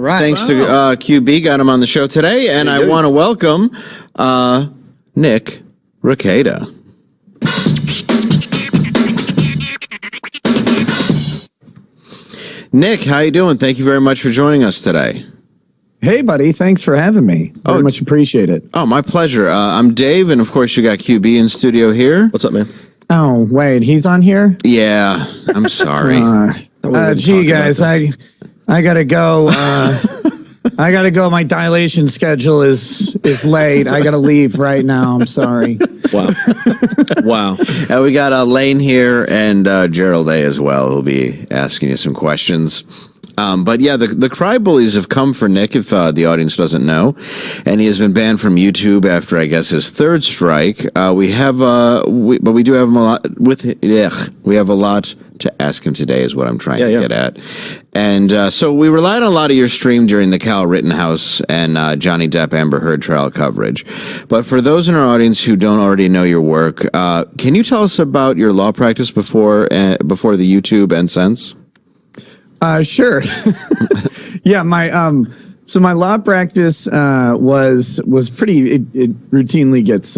right. Thanks to QB, got him on the show today, and I want to welcome Nick Rekieta. Nick, how you doing? Thank you very much for joining us today. Hey, buddy. Thanks for having me. Very much appreciate it. Oh, my pleasure. I'm Dave, and of course you got QB in studio here. What's up, man? Oh, wait. He's on here? Yeah, I'm sorry. Gee, guys, I gotta go. I gotta go. My dilation schedule is late. I gotta leave right now. I'm sorry. Wow. Wow. We got Lane here and Gerald A as well, who'll be asking you some questions. But yeah, the cry bullies have come for Nick, if the audience doesn't know, and he has been banned from YouTube after, I guess, his third strike. But we do have him a lot we have a lot to ask him today, is what I'm trying to get at. And so we relied on a lot of your stream during the Kyle Rittenhouse and Johnny Depp Amber Heard trial coverage. But for those in our audience who don't already know your work, can you tell us about your law practice before the YouTube and since? Sure. Yeah, my law practice was pretty. It routinely gets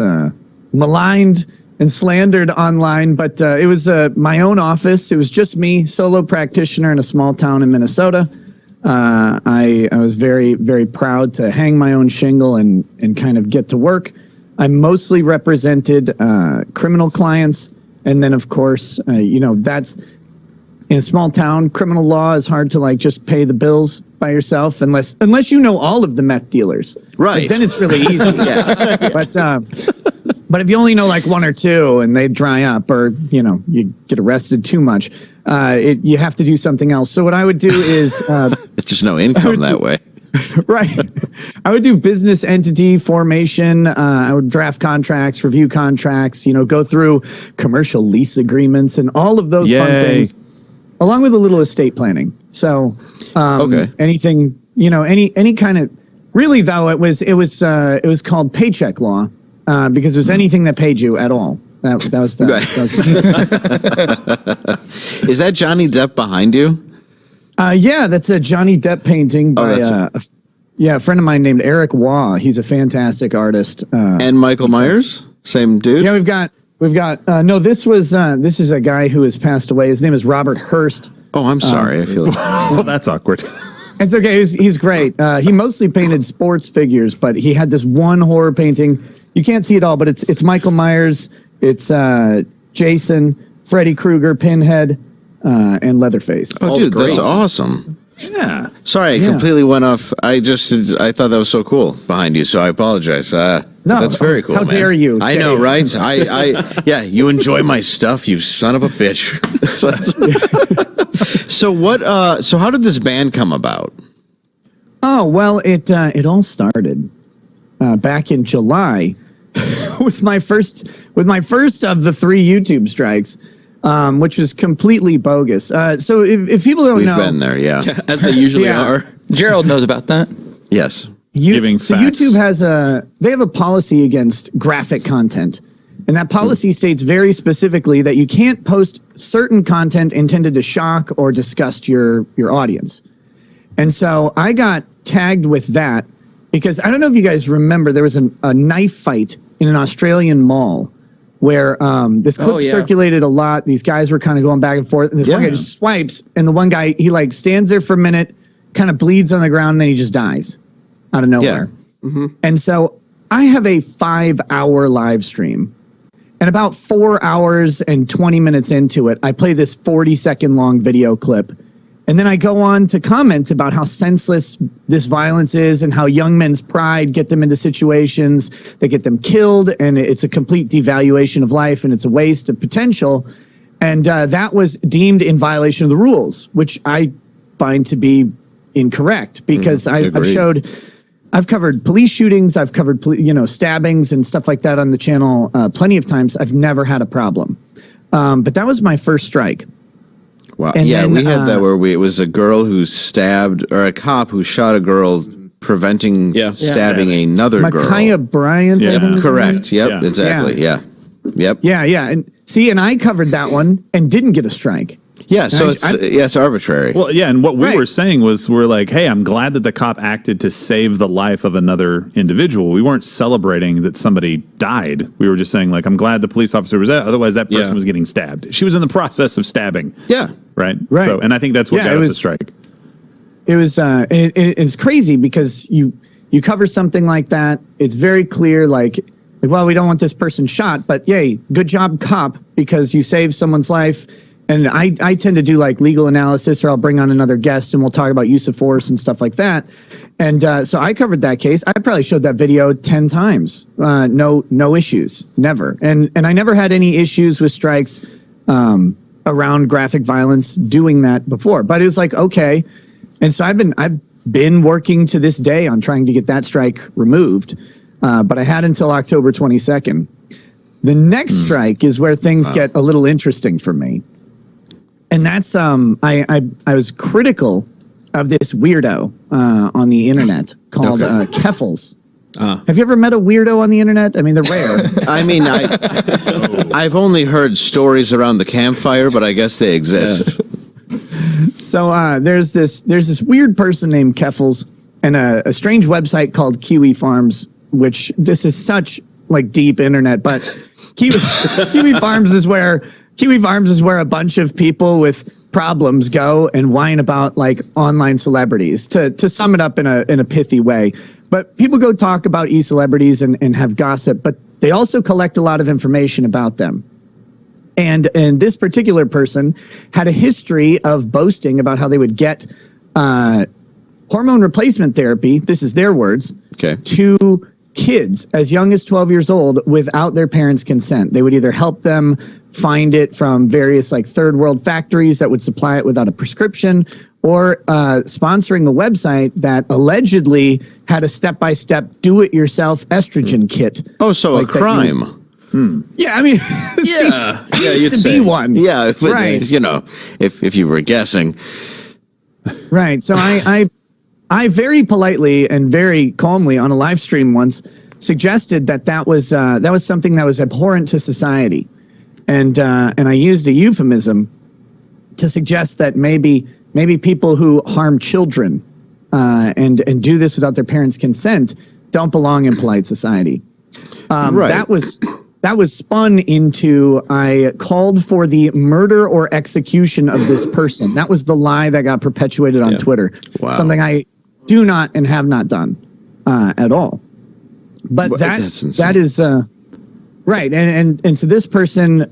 maligned and slandered online, but it was my own office. It was just me, solo practitioner in a small town in Minnesota. I was very, very proud to hang my own shingle and kind of get to work. I mostly represented criminal clients, and then of course, that's. In a small town, criminal law is hard to just pay the bills by yourself unless you know all of the meth dealers. Right. Like, then it's really easy. Yeah. But if you only know one or two and they dry up, or you get arrested too much, you have to do something else. So what I would do is it's just no income that way. Right. I would do business entity formation. I would draft contracts, review contracts, go through commercial lease agreements and all of those fun things. Along with a little estate planning. So, anything, any kind of, really though, it was called paycheck law, because it was anything that paid you at all. That was the. Is that Johnny Depp behind you? Yeah, that's a Johnny Depp painting by a friend of mine named Eric Waugh. He's a fantastic artist. And Michael Myers, same dude. Yeah, We've got this is a guy who has passed away. His name is Robert Hurst. Oh, I'm sorry. I feel well, that's awkward. It's okay. He's great. He mostly painted sports figures, but he had this one horror painting. You can't see it all, but it's Michael Myers, it's Jason, Freddy Krueger, Pinhead, and Leatherface. Oh, dude, that's awesome. Yeah. Sorry, I completely went off. I thought that was so cool behind you, so I apologize. No, that's very cool. How dare you? I know, right? Yeah, you enjoy my stuff, you son of a bitch. So how did this ban come about? Oh, well, it all started back in July with my first of the 3 YouTube strikes. Which was completely bogus. So if people don't know, we've been there, yeah, as they usually are. Gerald knows about that. Yes, giving so facts. YouTube has they have a policy against graphic content, and that policy states very specifically that you can't post certain content intended to shock or disgust your audience. And so I got tagged with that because I don't know if you guys remember, there was a knife fight in an Australian mall where this clip circulated a lot. These guys were kind of going back and forth, and this one guy just swipes, and the one guy, he stands there for a minute, kind of bleeds on the ground, and then he just dies out of nowhere. Yeah. Mm-hmm. And so I have a 5-hour live stream, and about 4 hours and 20 minutes into it, I play this 40-second long video clip. And then I go on to comment about how senseless this violence is and how young men's pride get them into situations that get them killed. And it's a complete devaluation of life, and it's a waste of potential. And that was deemed in violation of the rules, which I find to be incorrect because I've covered police shootings. I've covered, stabbings and stuff like that on the channel plenty of times. I've never had a problem. But that was my first strike. Wow. And then, we had that where it was a girl who stabbed, or a cop who shot a girl, preventing stabbing another girl. Micaiah Bryant, I think. Correct. Yep. Exactly. Yeah. Yep. Yeah. And see, and I covered that one and didn't get a strike. Yeah, so it's arbitrary. Well, yeah, and what we Right. were saying was we're like, hey, I'm glad that the cop acted to save the life of another individual. We weren't celebrating that somebody died. We were just saying, like, I'm glad the police officer was there. Otherwise, that person was getting stabbed. She was in the process of stabbing. Yeah. Right? Right. So, and I think that's what got us a strike. It was it's crazy because you cover something like that. It's very clear, like, well, we don't want this person shot, but yay, good job, cop, because you saved someone's life. And I tend to do like legal analysis, or I'll bring on another guest and we'll talk about use of force and stuff like that. And so I covered that case. I probably showed that video 10 times. No issues, never. And I never had any issues with strikes around graphic violence doing that before. But it was like, okay. And so I've been working to this day on trying to get that strike removed. But I had until October 22nd. The next strike is where things get a little interesting for me. And that's I was critical of this weirdo on the internet called Keffels. Have you ever met a weirdo on the internet? I mean, they're rare. I mean, I've only heard stories around the campfire, but I guess they exist. So there's this weird person named Keffels and a strange website called Kiwi Farms, which this is such like deep internet, but Kiwi Farms is where a bunch of people with problems go and whine about like online celebrities, to sum it up in a pithy way. But people go talk about e-celebrities and have gossip, but they also collect a lot of information about them. And this particular person had a history of boasting about how they would get hormone replacement therapy, this is their words, to kids as young as 12 years old without their parents' consent. They would either help them find it from various like third world factories that would supply it without a prescription, or sponsoring a website that allegedly had a step-by-step do-it-yourself estrogen kit. Oh, so like a crime. Yeah, I mean, Yeah, you'd to say. be one. Yeah, if it's, Right. you know, if you were guessing. Right. So I very politely and very calmly on a live stream once suggested that was something that was abhorrent to society, and I used a euphemism to suggest that maybe people who harm children and do this without their parents' consent don't belong in polite society. Right. That was spun into I called for the murder or execution of this person. That was the lie that got perpetuated on Twitter. Wow. Something I do not and have not done at all. But Well, that's insane. that is right. And so this person,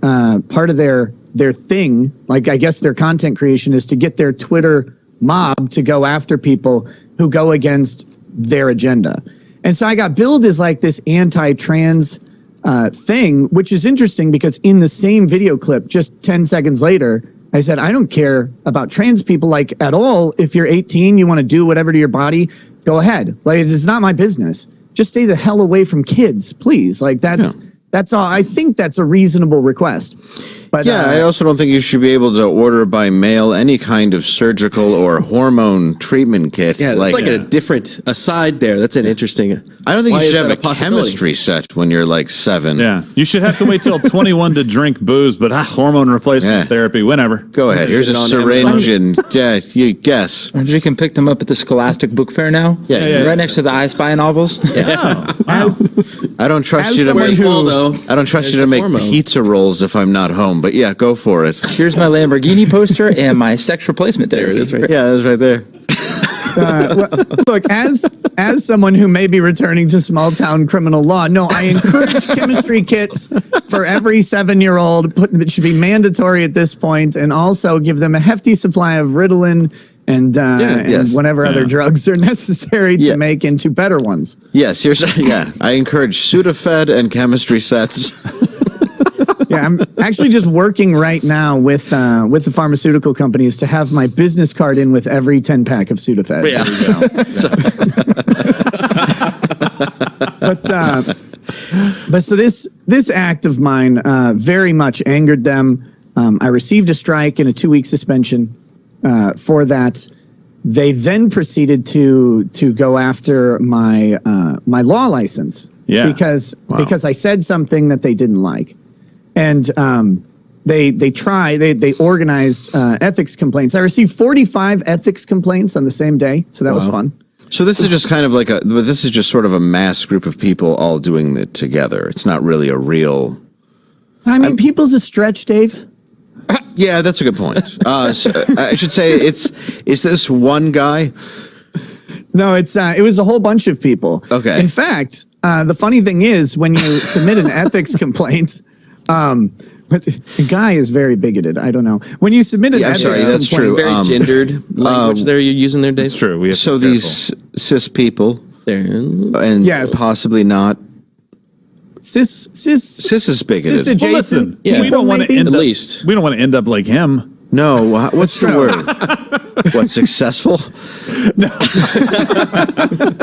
part of their thing, like I guess their content creation, is to get their Twitter mob to go after people who go against their agenda. And so I got billed as like this anti-trans thing, which is interesting because in the same video clip, just 10 seconds later, I said, I don't care about trans people like at all. If you're 18, you want to do whatever to your body, go ahead. Like, it's not my business. Just stay the hell away from kids, please. Like that's all. I think that's a reasonable request. But Yeah, I also don't think you should be able to order by mail any kind of surgical or hormone treatment kit. Yeah, it's like a different aside there. That's an interesting. I don't think why you is should that have a possibility? chemistry set when you're like 7. Yeah. You should have to wait till 21 to drink booze, but hormone replacement therapy, whenever. Go ahead. Here's a Get it on syringe and you guess. And you can pick them up at the Scholastic Book Fair now. Yeah. Right next to the I Spy novels. Yeah. I don't trust As you to someone make who- Waldo, I don't trust there's you to the make hormone. pizza rolls if I'm not home. But yeah, go for it. Here's my Lamborghini poster and my sex replacement therapy. There it is, right? Yeah, that's right there. look, as someone who may be returning to small town criminal law, no, I encourage chemistry kits for every 7-year-old. It should be mandatory at this point, and also give them a hefty supply of Ritalin and yes. whatever other drugs are necessary to make into better ones. Yes, I encourage Sudafed and chemistry sets. Yeah, I'm actually just working right now with the pharmaceutical companies to have my business card in with every 10-pack of Sudafed. But so this act of mine very much angered them. I received a strike and a 2-week suspension for that. They then proceeded to go after my my law license. Yeah. Because I said something that they didn't like. And they organized ethics complaints. I received 45 ethics complaints on the same day, so that was fun. So this is just kind of like this is just sort of a mass group of people all doing it together. It's not really a real. I mean, people's a stretch, Dave. Yeah, that's a good point. So I should say is this one guy? No, it was a whole bunch of people. Okay. In fact, the funny thing is when you submit an ethics complaint, but the guy is very bigoted. I don't know. When you submit an ethics that's complaint, true. Very gendered language there you're using there, Dave. It's true. We have So to be these cis people There. and Yes. possibly not. cis Cis is bigoted. cis Well, listen, Yeah. we don't want to maybe? end At up. least. We don't want to end up like him. No, what's the word? What, successful? No,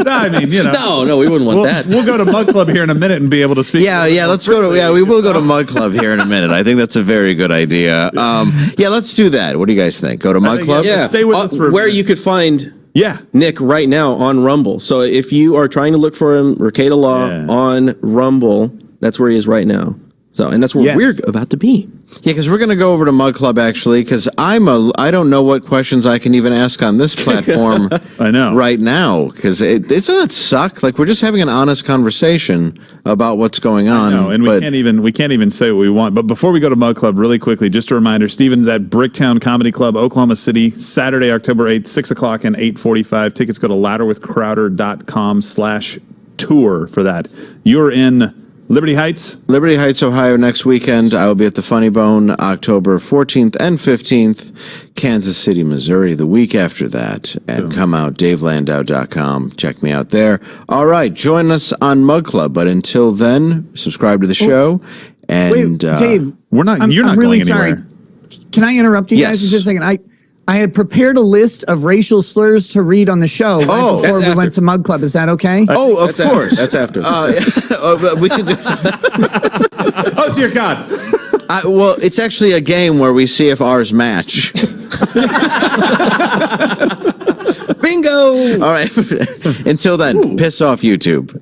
I mean, No, we wouldn't want that. We'll go to Mug Club here in a minute and be able to speak. Yeah, let's go to. Yeah, we will go to Mug Club here in a minute. I think that's a very good idea. Yeah, let's do that. What do you guys think? Go to Mug think, Club. Yeah. Stay with us for a where minute. you could find Yeah. Nick right now on Rumble. So if you are trying to look for him, Rekieta Law Yeah. on Rumble, that's where he is right now. So, and that's where Yes. we're about to be. Yeah, because we're going to go over to Mug Club actually, because I don't know what questions I can even ask on this platform. I know. right now, because doesn't that suck? Like we're just having an honest conversation about what's going on. No, and we can't even say what we want. But before we go to Mug Club, really quickly, just a reminder: Steven's at Bricktown Comedy Club, Oklahoma City, Saturday, October 8th, 6 o'clock and 8:45. Tickets go to louderwithcrowder.com/tour for that. You're in Liberty Heights. Liberty Heights, Ohio next weekend. I will be at the Funny Bone October 14th and 15th. Kansas City, Missouri the week after that. And come out, davelandau.com. Check me out there. All right, join us on Mug Club. But until then, subscribe to the show. And wait, Dave, We're not. You're not I'm really going anywhere. sorry. Can I interrupt you Yes. guys for just a second? I had prepared a list of racial slurs to read on the show right Oh, before that's we went after. to Mug Club. Is that okay? oh, of That's course. After. That's after. We can do. Oh dear God! Well, it's actually a game where we see if ours match. Bingo! All right. Until then, piss off YouTube.